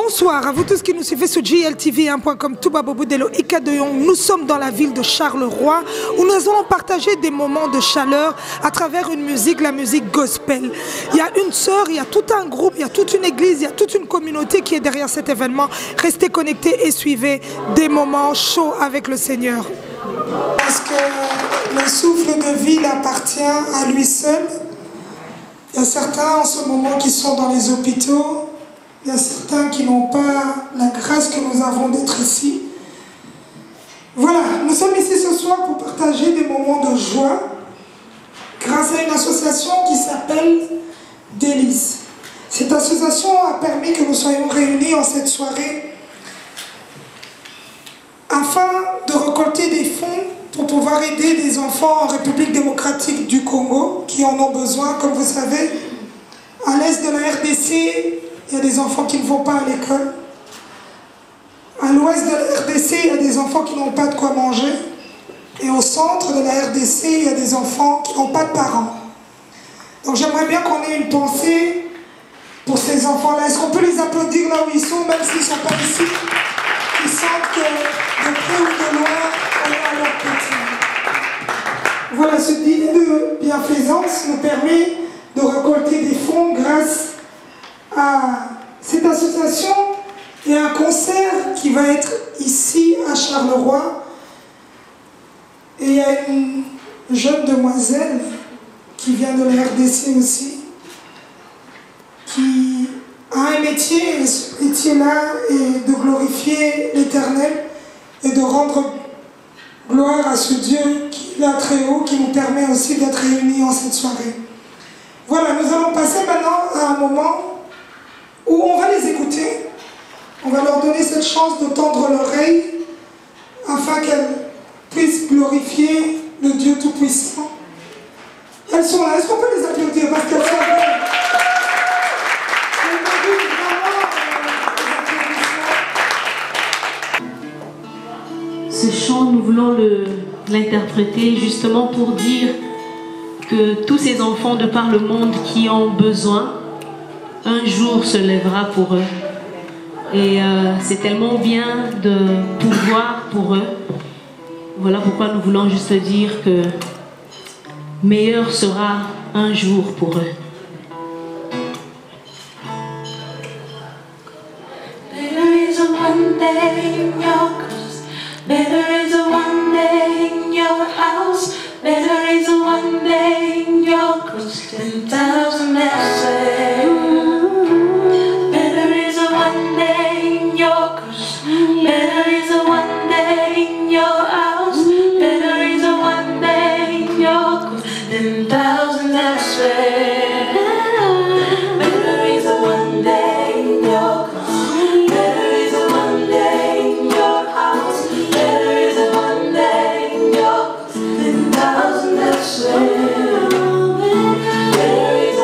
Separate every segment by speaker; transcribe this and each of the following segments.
Speaker 1: Bonsoir à vous tous qui nous suivez sur GLTV1.com, Touba Bobo Delo Ikadoyon. Nous sommes dans la ville de Charleroi où nous allons partager des moments de chaleur à travers une musique, la musique gospel. Il y a une sœur, il y a tout un groupe, il y a toute une église, il y a toute une communauté qui est derrière cet événement. Restez connectés et suivez des moments chauds avec le Seigneur. Parce que le souffle de vie appartient à lui seul. Il y a certains en ce moment qui sont dans les hôpitaux. Il y a certains qui n'ont pas la grâce que nous avons d'être ici. Voilà, nous sommes ici ce soir pour partager des moments de joie grâce à une association qui s'appelle Délices. Cette association a permis que nous soyons réunis en cette soirée afin de récolter des fonds pour pouvoir aider des enfants en République démocratique du Congo qui en ont besoin. Comme vous savez, à l'est de la RDC, il y a des enfants qui ne vont pas à l'école. À l'ouest de la RDC, il y a des enfants qui n'ont pas de quoi manger. Et au centre de la RDC, il y a des enfants qui n'ont pas de parents. Donc j'aimerais bien qu'on ait une pensée pour ces enfants-là. Est-ce qu'on peut les applaudir là où ils sont, même s'ils ne sont pas ici? Ils sentent que de près ou de loin, on est à leur petit. Voilà, ce dîner de bienfaisance nous permet de récolter des fonds grâce à cette association et un concert qui va être ici à Charleroi. Et il y a une jeune demoiselle qui vient de la RDC aussi, qui a un métier, et ce métier-là est de glorifier l'Éternel et de rendre gloire à ce Dieu qui est là très haut, qui nous permet aussi d'être réunis en cette soirée. Voilà, nous allons passer maintenant à un moment où on va les écouter, on va leur donner cette chance de tendre l'oreille afin qu'elles puissent glorifier le Dieu Tout-Puissant. Elles sont là, est-ce qu'on peut les applaudir parce qu'elles sont belles?
Speaker 2: Ce chant, nous voulons l'interpréter justement pour dire que tous ces enfants de par le monde qui ont besoin, un jour se lèvera pour eux. Et c'est tellement bien de pouvoir pour eux. Voilà pourquoi nous voulons juste dire que meilleur sera un jour pour eux.
Speaker 3: Better is a one day in your house. Better is a one day in your house. Better is a one day in your house. 10,000 elsewhere. Better is a one day in your house. Better is a one day in your house. Better is a one day in your house. 10,000 elsewhere. Better is a one day in your house. Better is a one day in your house. Better is a one day in your house. 10,000 elsewhere. Better is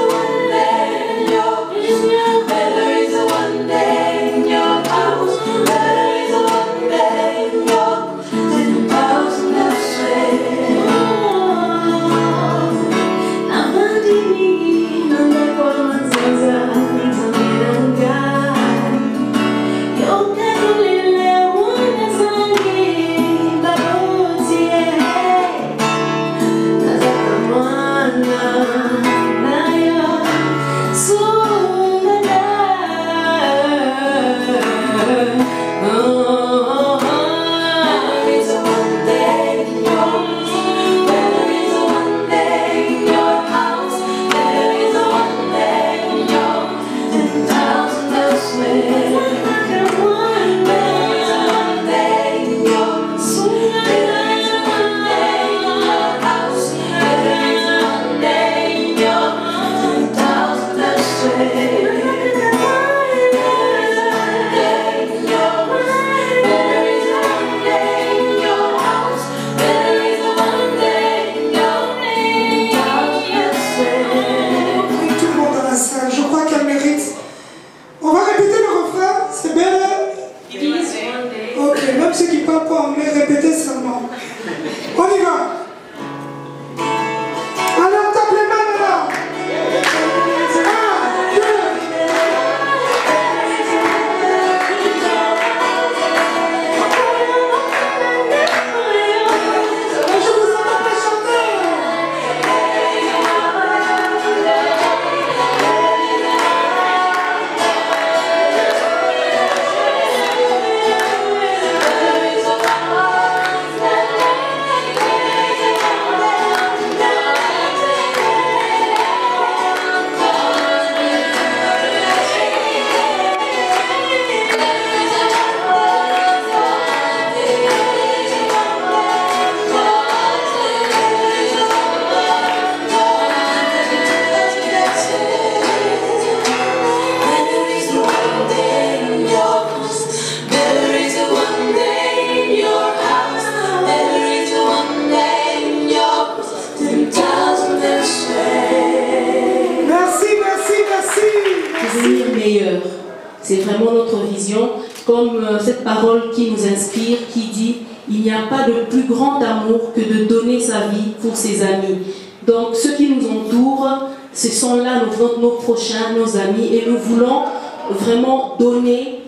Speaker 2: comme cette parole qui nous inspire, qui dit « Il n'y a pas de plus grand amour que de donner sa vie pour ses amis ». Donc ceux qui nous entourent, ce sont là nos prochains, nos amis, et nous voulons vraiment donner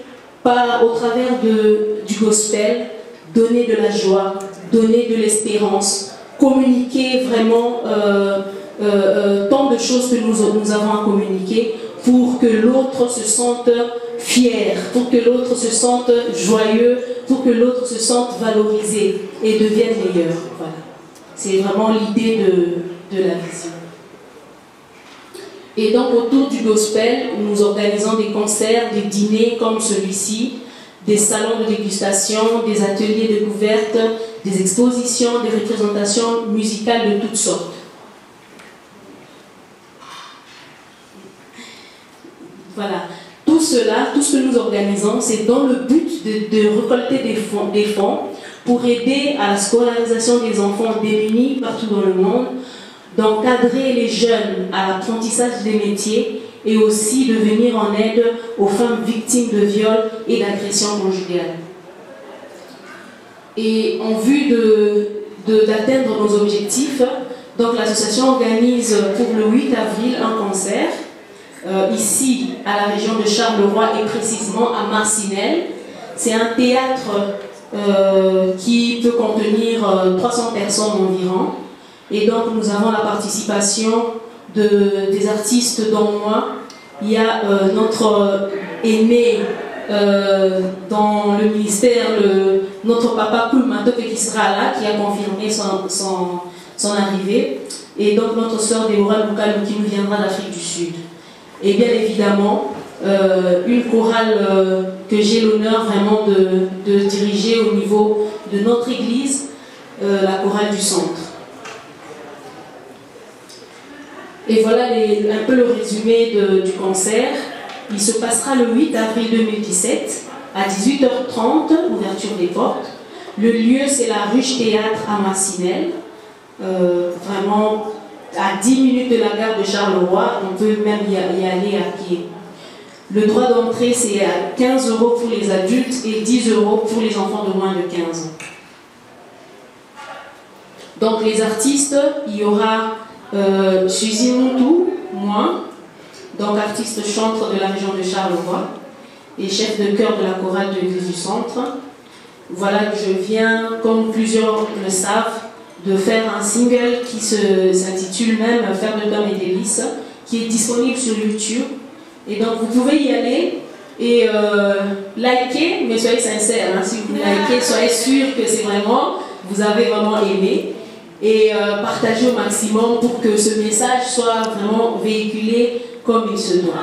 Speaker 2: au travers du gospel, donner de la joie, donner de l'espérance, communiquer vraiment tant de choses que nous avons à communiquer pour que l'autre se sente fier, pour que l'autre se sente joyeux, pour que l'autre se sente valorisé et devienne meilleur. Voilà. C'est vraiment l'idée de la vision. Et donc autour du gospel, nous organisons des concerts, des dîners comme celui-ci, des salons de dégustation, des ateliers de découverte, des expositions, des représentations musicales de toutes sortes. Voilà. Tout cela, tout ce que nous organisons, c'est dans le but de récolter des fonds pour aider à la scolarisation des enfants démunis partout dans le monde, d'encadrer les jeunes à l'apprentissage des métiers et aussi de venir en aide aux femmes victimes de viols et d'agressions conjugales. Et en vue d'atteindre nos objectifs, donc l'association organise pour le 8 avril un concert ici à la région de Charleroi et précisément à Marcinelle. C'est un théâtre qui peut contenir 300 personnes environ. Et donc nous avons la participation des artistes dont moi. Il y a notre aîné dans le ministère, notre papa Koulmato qui sera là, qui a confirmé son arrivée. Et donc notre sœur Déborah Lukalou qui nous viendra d'Afrique du Sud. Et bien évidemment, une chorale que j'ai l'honneur vraiment de diriger au niveau de notre église, la chorale du centre. Et voilà un peu le résumé du concert. Il se passera le 8 avril 2017 à 18h30, ouverture des portes. Le lieu, c'est la Ruche Théâtre à Marcinelle. Vraiment à 10 minutes de la gare de Charleroi, on peut même y aller à pied. Le droit d'entrée, c'est à 15 € pour les adultes et 10 € pour les enfants de moins de 15 ans. Donc les artistes, il y aura Suzy Moutou, moi, donc artiste chantre de la région de Charleroi et chef de chœur de la chorale de l'église du centre. Voilà que je viens, comme plusieurs le savent, de faire un single qui s'intitule même « Faire de Tom et délices », qui est disponible sur YouTube. Et donc vous pouvez y aller et liker, mais soyez sincères, hein, si vous likez, soyez sûr que c'est vraiment, vous avez vraiment aimé. Et partagez au maximum pour que ce message soit vraiment véhiculé comme il se doit.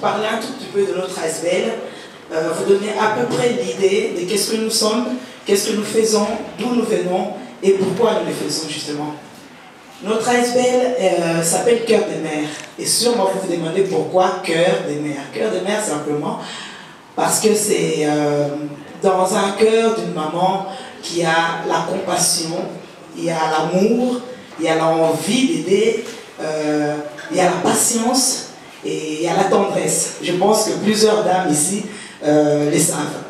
Speaker 4: Parler un tout petit peu de notre ASBL, vous donner à peu près l'idée de qu'est-ce que nous sommes qu'est-ce que nous faisons, d'où nous venons et pourquoi nous le faisons justement. Notre ASBL s'appelle Cœur des Mères. Et sûrement vous vous demandez pourquoi Cœur des Mères. Cœur des Mères simplement parce que c'est dans un cœur d'une maman qui a la compassion, il y a l'amour, il y a l'envie d'aider, il y a la patience et il y a la tendresse. Je pense que plusieurs dames ici les savent.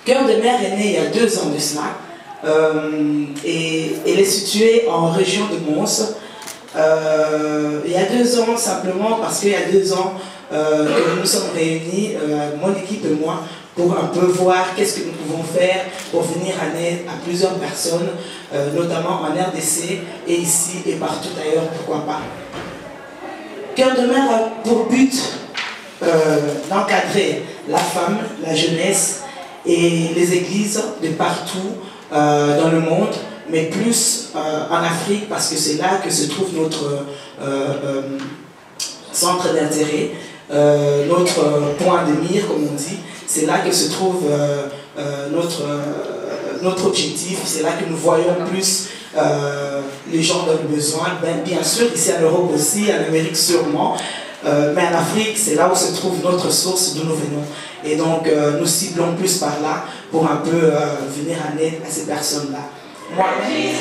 Speaker 4: Cœur de Mère est né il y a 2 ans de cela et elle est située en région de Mons. Il y a 2 ans simplement parce qu'il y a 2 ans que nous nous sommes réunis, mon équipe et moi, pour un peu voir qu'est-ce que nous pouvons faire pour venir en aide à plusieurs personnes, notamment en RDC et ici et partout ailleurs, pourquoi pas. Cœur de Mère a pour but d'encadrer la femme, la jeunesse et les églises de partout dans le monde, mais plus en Afrique parce que c'est là que se trouve notre centre d'intérêt, notre point de mire, comme on dit. C'est là que se trouve notre objectif, c'est là que nous voyons plus les gens dans le besoin. Bien sûr, ici en Europe aussi, en Amérique sûrement, mais en Afrique, c'est là où se trouve notre source d'où nous venons. Et donc, nous ciblons plus par là pour un peu venir en aide à ces personnes-là. Moi-même,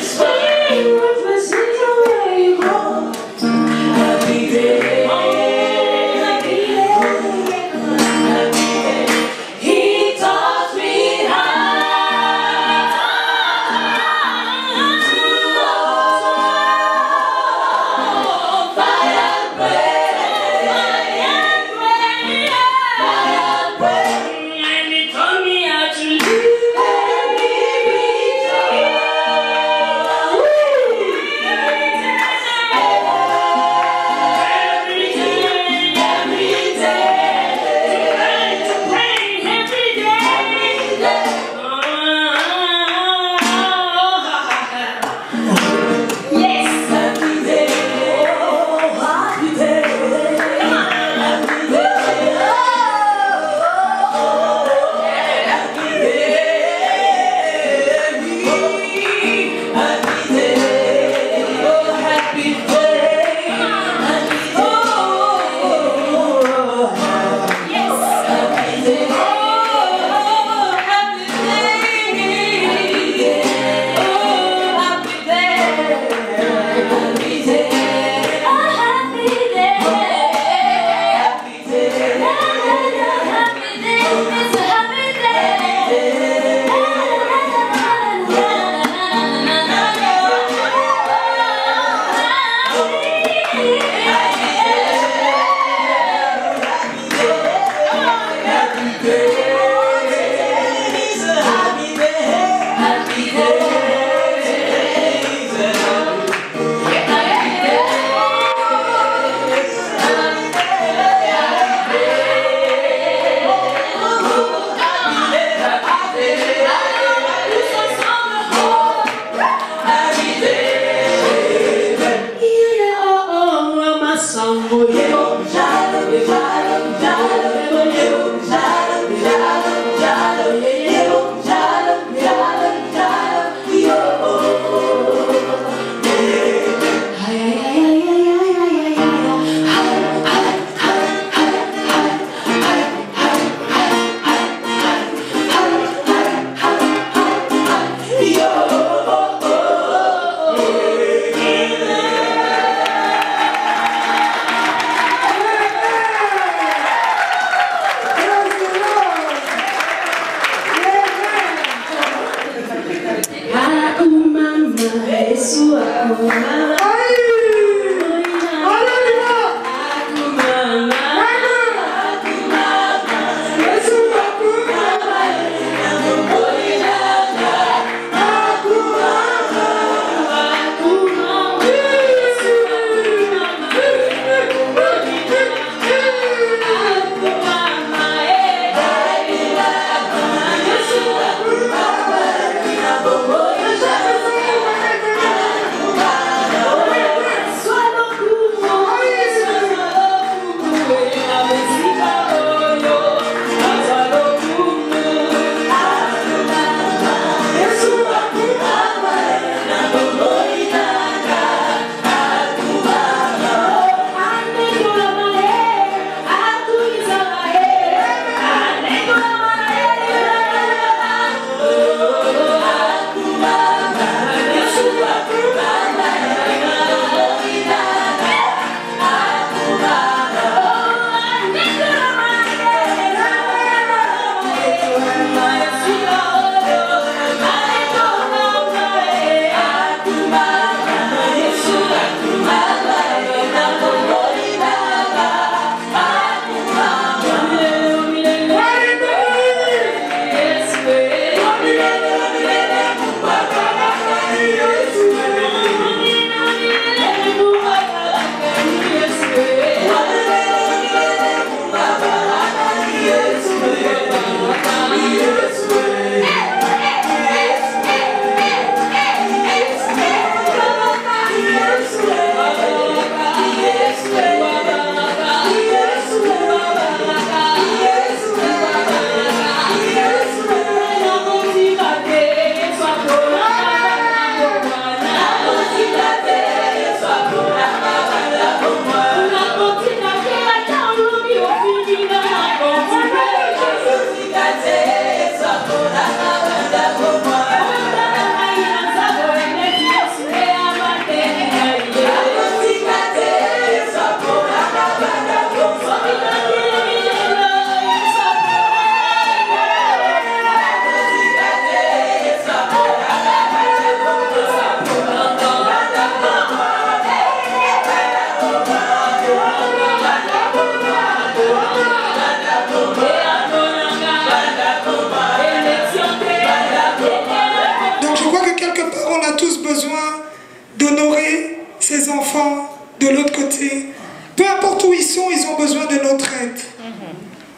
Speaker 1: peu importe où ils sont, ils ont besoin de notre aide.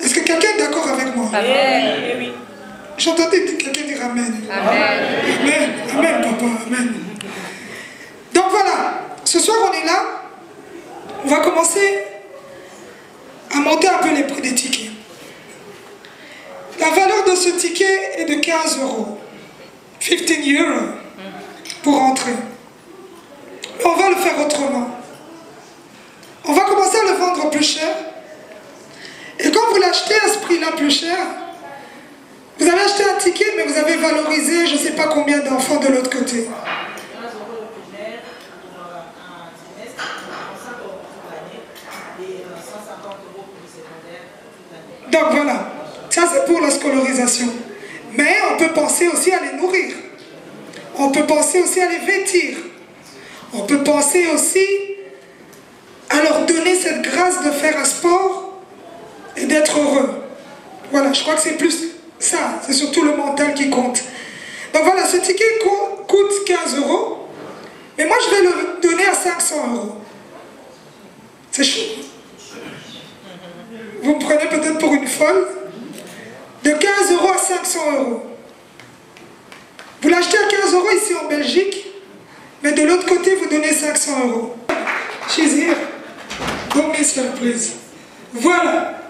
Speaker 1: Est-ce que quelqu'un est d'accord avec moi?
Speaker 5: Amen. Oui.
Speaker 1: J'entendais quelqu'un dire Amen.
Speaker 5: Amen.
Speaker 1: Amen. Amen, papa. Amen. Donc voilà, ce soir on est là. On va commencer à monter un peu les prix des tickets. La valeur de ce ticket est de 15 €. 15 € pour entrer. Mais on va le faire autrement. On va commencer à le vendre plus cher. Et quand vous l'achetez à ce prix-là plus cher, vous avez acheté un ticket, mais vous avez valorisé je ne sais pas combien d'enfants de l'autre côté. Donc voilà, ça c'est pour la scolarisation. Mais on peut penser aussi à les nourrir. On peut penser aussi à les vêtir. On peut penser aussi à leur donner cette grâce de faire un sport et d'être heureux. Voilà, je crois que c'est plus ça, c'est surtout le mental qui compte. Donc voilà, ce ticket coûte 15 €, mais moi je vais le donner à 500 €. C'est chaud. Vous me prenez peut-être pour une folle. De 15 € à 500 €. Vous l'achetez à 15 € ici en Belgique, mais de l'autre côté, vous donnez 500 €. She's here. Don't miss her, please. Voilà.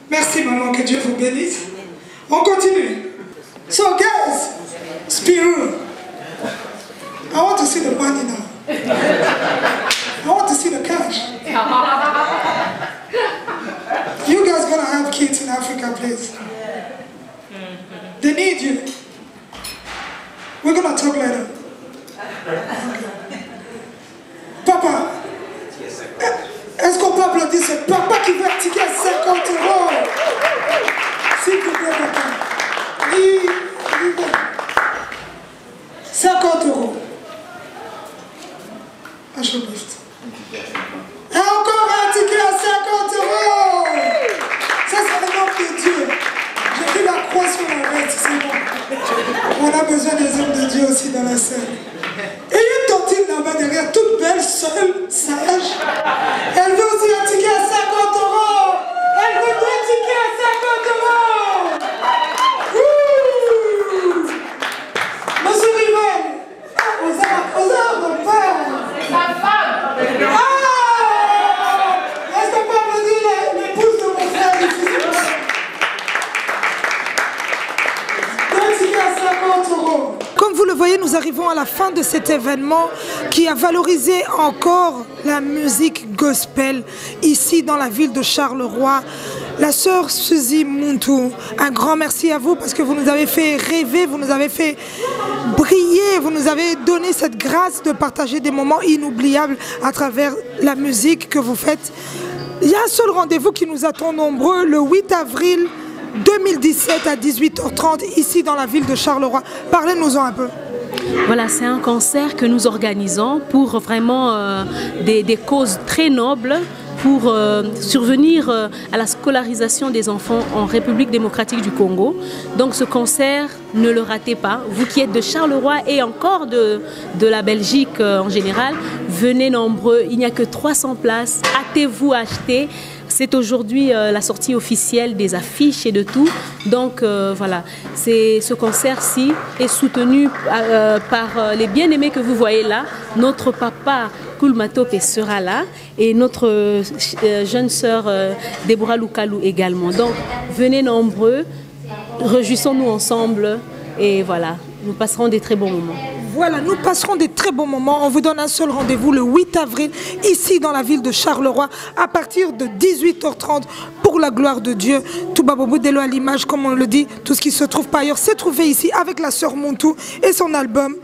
Speaker 1: Merci, maman, que Dieu vous bénisse. On continue. So, guys, Spiru, I want to see the money now. I want to see the cash. You guys gonna have kids in Africa, please. They need you. We're gonna talk later. Papa, est-ce qu'on peut applaudir ce papa qui veut un ticket à 50 €? S'il vous plaît, papa. Oui, 50 €. Un show lift. Et encore un ticket à 50 €. Ça, c'est le nom de Dieu. J'ai vu la croix sur la veste, c'est bon. On a besoin des hommes de Dieu aussi dans la scène. Et une tontine là-bas derrière, toute belle, seule, sage. Elle veut aussi un ticket à 50 €. Elle veut 2 tickets à 50 €. Ouh. Monsieur Rivel, aux arbres, mon père. C'est sa femme. Est-ce qu'on peut applaudir l'épouse de mon frère ici? 2 tickets à 50 €. Comme vous le voyez, nous arrivons à la fin de cet événement qui a valorisé encore la musique gospel ici dans la ville de Charleroi. La sœur Suzy Muntu, un grand merci à vous parce que vous nous avez fait rêver, vous nous avez fait briller, vous nous avez donné cette grâce de partager des moments inoubliables à travers la musique que vous faites. Il y a un seul rendez-vous qui nous attend nombreux, le 8 avril 2017 à 18 h 30 ici dans la ville de Charleroi. Parlez-nous-en un peu.
Speaker 2: Voilà, c'est un concert que nous organisons pour vraiment des causes très nobles, pour survenir à la scolarisation des enfants en République démocratique du Congo. Donc ce concert, ne le ratez pas. Vous qui êtes de Charleroi et encore de la Belgique en général, venez nombreux. Il n'y a que 300 places. Hâtez-vous à acheter. C'est aujourd'hui la sortie officielle des affiches et de tout. Donc voilà, ce concert-ci est soutenu par les bien-aimés que vous voyez là. Notre papa Koulmatope sera là et notre jeune sœur Deborah Lukalou également. Donc venez nombreux, réjouissons-nous ensemble et voilà, nous passerons des très bons moments.
Speaker 1: Voilà, nous passerons des très bons moments. On vous donne un seul rendez-vous le 8 avril, ici dans la ville de Charleroi, à partir de 18 h 30, pour la gloire de Dieu. Touba Bobo Delo à l'image, comme on le dit, tout ce qui se trouve pas ailleurs s'est trouvé ici avec la sœur Muntu et son album.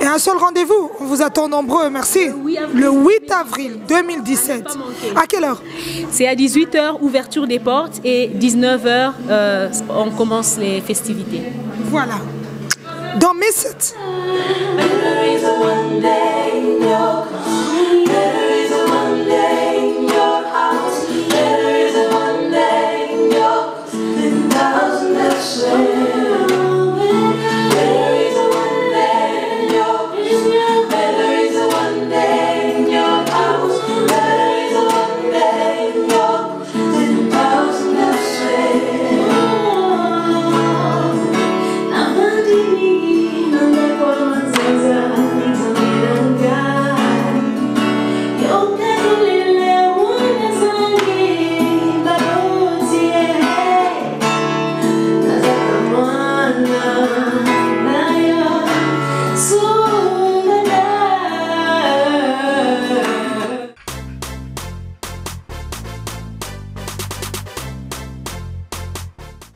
Speaker 1: Et un seul rendez-vous, on vous attend nombreux, merci. Le 8 avril 2017. À quelle heure?
Speaker 2: C'est à 18 h, ouverture des portes, et 19 h, on commence les festivités.
Speaker 1: Voilà. Don't miss it.